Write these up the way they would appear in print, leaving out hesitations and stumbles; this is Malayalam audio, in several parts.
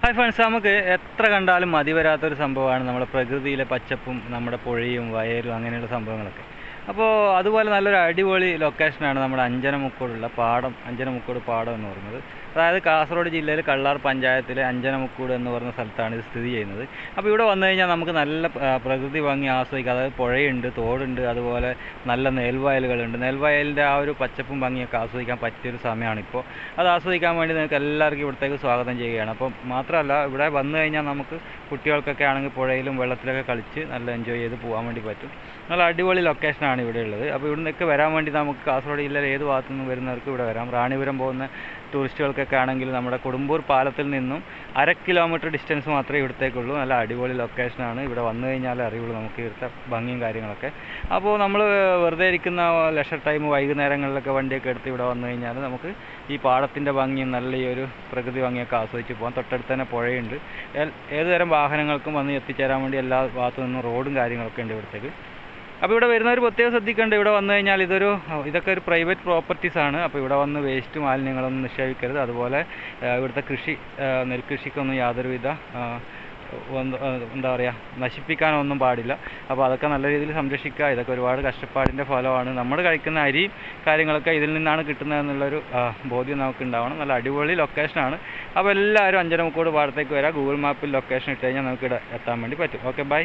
ഹായ് ഫ്രണ്ട്സ്, നമുക്ക് എത്ര കണ്ടാലും മതി വരാത്തൊരു സംഭവമാണ് നമ്മുടെ പ്രകൃതിയിലെ പച്ചപ്പും നമ്മുടെ പുഴയും വയലും അങ്ങനെയുള്ള സംഭവങ്ങളൊക്കെ. അപ്പോൾ അതുപോലെ നല്ലൊരു അടിപൊളി ലൊക്കേഷനാണ് നമ്മുടെ അഞ്ചനമുക്കോടുള്ള പാടം, അഞ്ചനമുക്കോട് പാടം എന്ന് പറയുന്നത്. അതായത് കാസർഗോഡ് ജില്ലയിൽ കള്ളാർ പഞ്ചായത്തിലെ അഞ്ചനമുക്കോട് എന്ന് പറയുന്ന സ്ഥലത്താണ് ഇത് സ്ഥിതി ചെയ്യുന്നത്. അപ്പോൾ ഇവിടെ വന്നു കഴിഞ്ഞാൽ നമുക്ക് നല്ല പ്രകൃതി ഭംഗി ആസ്വദിക്കാം. അതായത് പുഴയുണ്ട്, തോടുണ്ട്, അതുപോലെ നല്ല നെൽവയലുകളുണ്ട്. നെൽവയലിൻ്റെ ആ ഒരു പച്ചപ്പും ഭംഗിയൊക്കെ ആസ്വദിക്കാൻ പറ്റിയൊരു സമയമാണിപ്പോൾ. അത് ആസ്വദിക്കാൻ വേണ്ടി നിങ്ങൾക്ക് എല്ലാവർക്കും ഇവിടത്തേക്ക് സ്വാഗതം ചെയ്യുകയാണ്. അപ്പം മാത്രമല്ല, ഇവിടെ വന്നു കഴിഞ്ഞാൽ നമുക്ക് കുട്ടികൾക്കൊക്കെ ആണെങ്കിൽ പുഴയിലും വെള്ളത്തിലൊക്കെ കളിച്ച് നല്ല എൻജോയ് ചെയ്ത് പോകാൻ വേണ്ടി പറ്റും. നല്ല അടിപൊളി ലൊക്കേഷനാണ് ഇവിടെ ഉള്ളത്. അപ്പോൾ ഇവിടെ നിന്നൊക്കെ വരാൻ വേണ്ടി നമുക്ക് കാസർഗോഡ് ജില്ലയിൽ ഏത് ഭാഗത്തു നിന്നും വരുന്നവർക്ക് ഇവിടെ വരാം. റാണിപുരം പോകുന്ന ടൂറിസ്റ്റുകൾക്കൊക്കെ ആണെങ്കിൽ നമ്മുടെ കൊടുമ്പൂർ പാലത്തിൽ നിന്നും 1/2 കിലോമീറ്റർ ഡിസ്റ്റൻസ് മാത്രമേ ഇവിടത്തേക്കുള്ളൂ. നല്ല അടിപൊളി ലൊക്കേഷനാണ്. ഇവിടെ വന്നു കഴിഞ്ഞാൽ അറിയുള്ളൂ നമുക്ക് ഇവിടുത്തെ ഭംഗിയും കാര്യങ്ങളൊക്കെ. അപ്പോൾ നമ്മൾ വെറുതെ ഇരിക്കുന്ന ലെഷർ ടൈം വൈകുന്നേരങ്ങളിലൊക്കെ വണ്ടിയൊക്കെ എടുത്ത് ഇവിടെ വന്നു കഴിഞ്ഞാൽ നമുക്ക് ഈ പാടത്തിൻ്റെ ഭംഗിയും നല്ല ഈ ഒരു പ്രകൃതി ഭംഗിയൊക്കെ ആസ്വദിച്ച് പോകാം. തൊട്ടടുത്ത് തന്നെ പുഴയുണ്ട്. ഏതുതരം വാഹനങ്ങൾക്കും വന്ന് എത്തിച്ചേരാൻ വേണ്ടി എല്ലാ ഭാഗത്തു നിന്നും റോഡും കാര്യങ്ങളൊക്കെ ഉണ്ട് ഇവിടത്തേക്ക്. അപ്പോൾ ഇവിടെ വരുന്നവർ പ്രത്യേകം ശ്രദ്ധിക്കേണ്ട, ഇവിടെ വന്നു കഴിഞ്ഞാൽ ഇതൊക്കെ ഒരു പ്രൈവറ്റ് പ്രോപ്പർട്ടീസ് ആണ്. അപ്പോൾ ഇവിടെ വന്ന് വേസ്റ്റ് മാലിന്യങ്ങളൊന്നും നിക്ഷേപിക്കരുത്. അതുപോലെ ഇവിടുത്തെ നെൽകൃഷിക്കൊന്നും യാതൊരുവിധ എന്താ പറയുക, നശിപ്പിക്കാനൊന്നും പാടില്ല. അപ്പോൾ അതൊക്കെ നല്ല രീതിയിൽ സംരക്ഷിക്കുക. ഇതൊക്കെ ഒരുപാട് കഷ്ടപ്പാടിൻ്റെ ഫലമാണ്. നമ്മൾ കഴിക്കുന്ന അരിയും കാര്യങ്ങളൊക്കെ ഇതിൽ നിന്നാണ് കിട്ടുന്നതെന്നുള്ളൊരു ബോധ്യം നമുക്ക് ഉണ്ടാവണം. നല്ല അടിപൊളി ലൊക്കേഷനാണ്. അപ്പോൾ എല്ലാവരും അഞ്ചനമുക്കോട് പാടത്തേക്ക് വരാം. ഗൂഗിൾ മാപ്പിൽ ലൊക്കേഷൻ ഇട്ട് കഴിഞ്ഞാൽ നമുക്ക് ഇവിടെ എത്താൻ വേണ്ടി പറ്റും. Okay, by.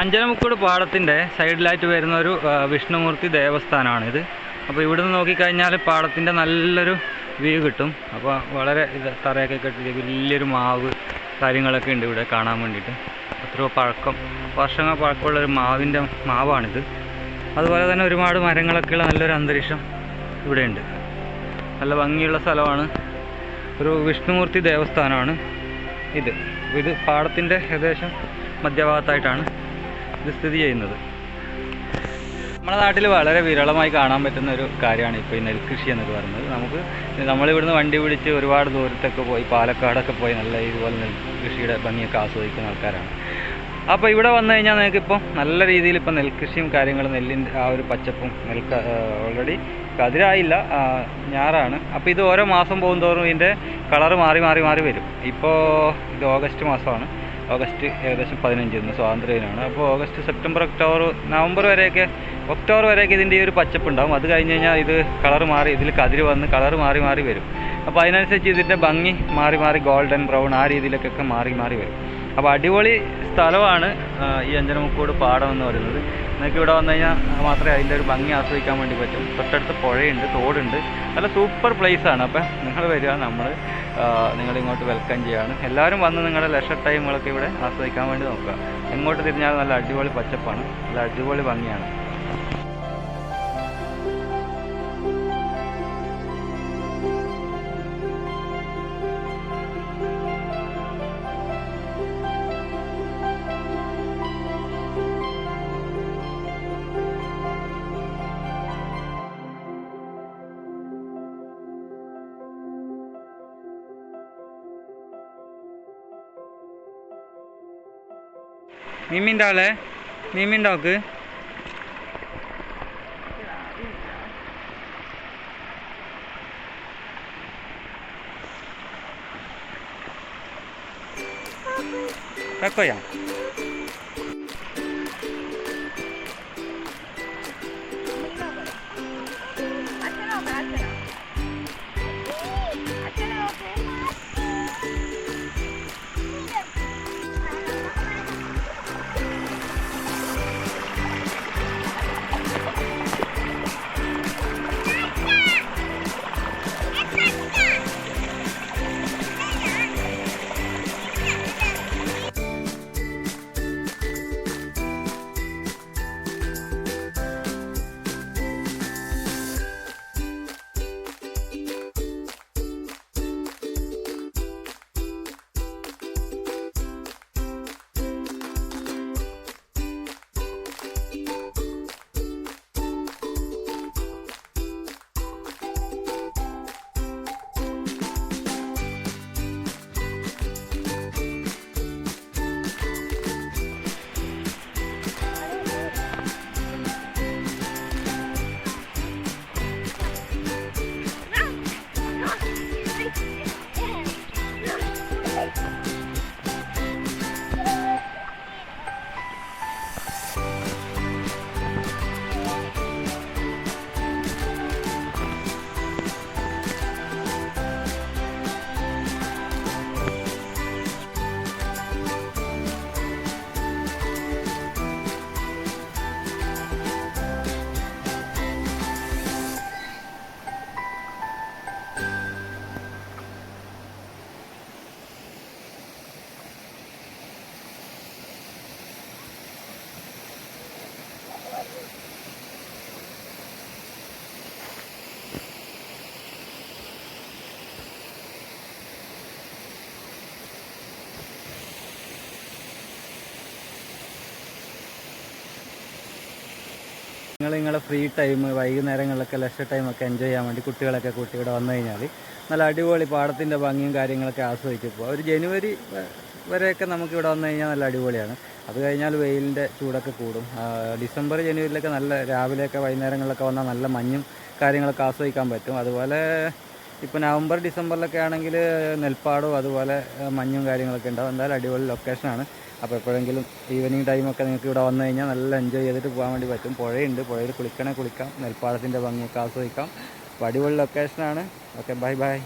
അഞ്ചനമുക്കോട് പാടത്തിൻ്റെ സൈഡിലായിട്ട് വരുന്ന ഒരു വിഷ്ണുമൂർത്തി ദേവസ്ഥാനമാണിത്. അപ്പോൾ ഇവിടുന്ന് നോക്കിക്കഴിഞ്ഞാൽ പാടത്തിൻ്റെ നല്ലൊരു വ്യൂ കിട്ടും. അപ്പോൾ വളരെ തറയൊക്കെ കെട്ടി വലിയൊരു മാവ് കാര്യങ്ങളൊക്കെ ഉണ്ട് ഇവിടെ കാണാൻ വേണ്ടിയിട്ട്. എത്രയോ വർഷങ്ങൾ പഴക്കമുള്ളൊരു മാവാണിത്. അതുപോലെ തന്നെ ഒരുപാട് മരങ്ങളൊക്കെയുള്ള നല്ലൊരു അന്തരീക്ഷം ഇവിടെയുണ്ട്. നല്ല ഭംഗിയുള്ള സ്ഥലമാണ്. ഒരു വിഷ്ണുമൂർത്തി ദേവസ്ഥാനമാണ് ഇത്. ഇത് പാടത്തിൻ്റെ ഏകദേശം മധ്യഭാഗത്തായിട്ടാണ് ഇത് സ്ഥിതി ചെയ്യുന്നത്. നമ്മുടെ നാട്ടിൽ വളരെ വിരളമായി കാണാൻ പറ്റുന്ന ഒരു കാര്യമാണ് ഇപ്പോൾ ഈ നെൽകൃഷി എന്നൊക്കെ പറയുന്നത്. നമ്മളിവിടുന്ന് വണ്ടി പിടിച്ച് ഒരുപാട് ദൂരത്തൊക്കെ പോയി പാലക്കാടൊക്കെ പോയി നല്ല ഇതുപോലെ നെൽകൃഷിയുടെ ഭംഗിയൊക്കെ ആസ്വദിക്കുന്ന ആൾക്കാരാണ്. അപ്പോൾ ഇവിടെ വന്നു കഴിഞ്ഞാൽ നിങ്ങൾക്കിപ്പോൾ നല്ല രീതിയിൽ ഇപ്പോൾ നെൽകൃഷിയും കാര്യങ്ങളും നെല്ലിൻ്റെ ആ ഒരു പച്ചപ്പും ഓൾറെഡി കതിരായില്ല, ഞാറാണ്. അപ്പോൾ ഇത് ഓരോ മാസം പോകുന്തോറും ഇതിൻ്റെ കളറ് മാറി വരും. ഇപ്പോൾ ഇത് ഓഗസ്റ്റ് മാസമാണ്. ഓഗസ്റ്റ് ഏകദേശം 15 സ്വാതന്ത്ര്യദിനമാണ്. അപ്പോൾ ഓഗസ്റ്റ്, സെപ്റ്റംബർ, നവംബർ ഒക്ടോബർ വരെയൊക്കെ ഇതിൻ്റെ ഈ ഒരു പച്ചപ്പുണ്ടാകും. അത് കഴിഞ്ഞ് കഴിഞ്ഞാൽ ഇത് കളറ് മാറി ഇതിൽ കതിര് വന്ന് കളറ് മാറി വരും. അപ്പോൾ അതിനനുസരിച്ച് ഇതിൻ്റെ ഭംഗി മാറി ഗോൾഡൻ ബ്രൗൺ ആ രീതിയിലൊക്കെ മാറി വരും. അപ്പോൾ അടിപൊളി സ്ഥലമാണ് ഈ അഞ്ചനമുക്കോട് പാടം എന്ന് പറയുന്നത്. നിങ്ങൾക്ക് ഇവിടെ വന്നു കഴിഞ്ഞാൽ മാത്രമേ അതിൻ്റെ ഒരു ഭംഗി ആസ്വദിക്കാൻ വേണ്ടി പറ്റും. തൊട്ടടുത്ത് പുഴയുണ്ട്, തോടുണ്ട്, നല്ല സൂപ്പർ പ്ലേസാണ്. അപ്പം നിങ്ങൾ വരിക, നിങ്ങളിങ്ങോട്ട് വെൽക്കം ചെയ്യുകയാണ്. എല്ലാവരും വന്ന് നിങ്ങളുടെ ലെഷർ ടൈമുകളൊക്കെ ഇവിടെ ആസ്വദിക്കാൻ വേണ്ടി നോക്കുക. എങ്ങോട്ട് തിരിഞ്ഞാലും നല്ല അടിപൊളി പച്ചപ്പാണ്, നല്ല അടിപൊളി ഭംഗിയാണ്. മീമിണ്ടാക്ക് കക്കോയാ നിങ്ങളെ ഫ്രീ ടൈം വൈകുന്നേരങ്ങളിലൊക്കെ ലെഷർ ടൈമൊക്കെ എൻജോയ് ചെയ്യാൻ വേണ്ടി കുട്ടികളൊക്കെ കൂട്ടി ഇവിടെ വന്നു കഴിഞ്ഞാൽ നല്ല അടിപൊളി പാടത്തിൻ്റെ ഭംഗിയും കാര്യങ്ങളൊക്കെ ആസ്വദിച്ചപ്പോൾ ഒരു ജനുവരി വരെയൊക്കെ നമുക്കിവിടെ വന്നു കഴിഞ്ഞാൽ നല്ല അടിപൊളിയാണ്. അത് കഴിഞ്ഞാൽ വെയിലിൻ്റെ ചൂടൊക്കെ കൂടും. ഡിസംബർ ജനുവരിയിലൊക്കെ നല്ല രാവിലെയൊക്കെ വൈകുന്നേരങ്ങളിലൊക്കെ വന്നാൽ നല്ല മഞ്ഞും കാര്യങ്ങളൊക്കെ ആസ്വദിക്കാൻ പറ്റും. അതുപോലെ ഇപ്പോൾ നവംബർ ഡിസംബറിലൊക്കെ ആണെങ്കിൽ നെൽപ്പാടവും അതുപോലെ മഞ്ഞും കാര്യങ്ങളൊക്കെ ഉണ്ടാവും. എന്തായാലും അടിപൊളി ലൊക്കേഷനാണ്. അപ്പോൾ എപ്പോഴെങ്കിലും ഈവനിങ് ടൈമൊക്കെ നിങ്ങൾക്ക് ഇവിടെ വന്നു കഴിഞ്ഞാൽ നല്ല എൻജോയ് ചെയ്തിട്ട് പോകാൻ വേണ്ടി പറ്റും. പുഴയുണ്ട്, പുഴയിൽ കുളിക്കാം, നെൽപ്പാടത്തിൻ്റെ ഭംഗിയൊക്കെ ആസ്വദിക്കാം. അപ്പോൾ അടിപൊളി ലൊക്കേഷനാണ്. Okay, by.